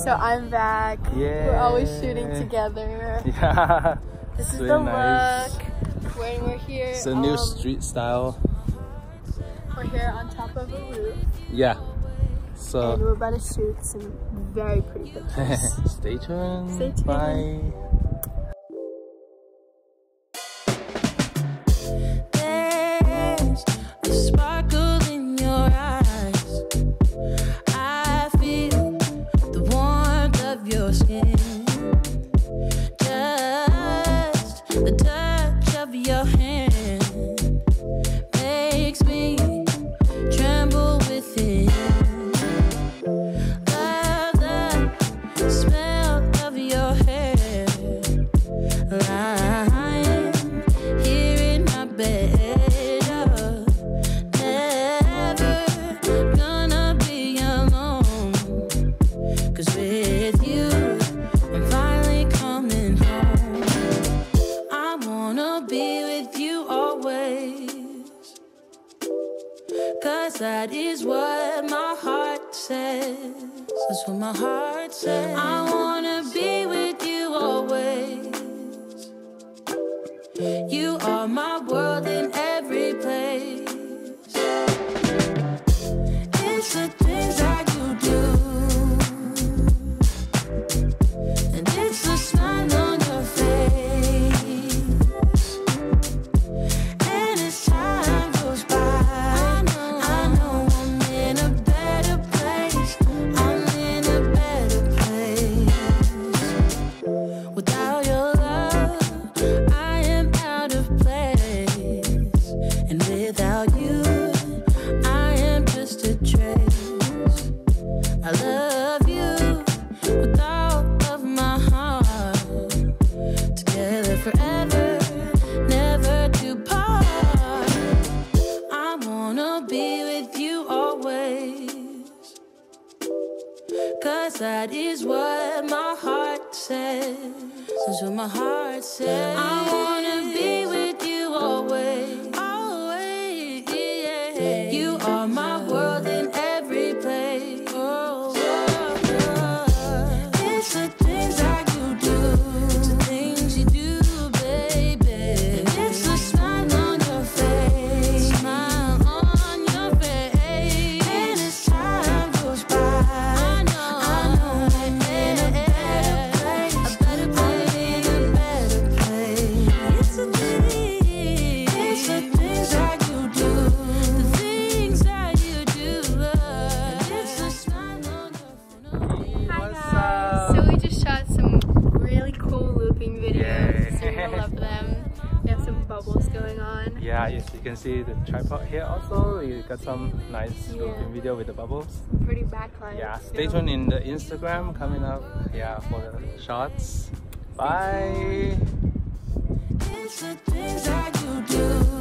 So I'm back. Yeah. We're always shooting together. Yeah. This is so the nice. look. When we're here. It's a new street style. We're here on top of a roof. Yeah. So and we're about to shoot some very pretty pictures. Stay tuned. Stay tuned. Bye. That is what my heart says. That's what my heart says. I wanna be with you always. You are my world in every place. It's the things that you do, and it's the smile on your face. And as time goes by, that is what my heart says. That's what my heart says. I wanna be with you always. Always, yeah. You are my world in every place. Oh, it's the things that you do. It's the things you do, baby. And it's the smile on your face. Smile on your face. And as time goes by, yeah, yes, you can see the tripod here also. You got some nice looking video with the bubbles. Pretty backlight. Yeah, stay tuned in the Instagram coming up. Yeah, for the shots. Bye. It's the things that you do.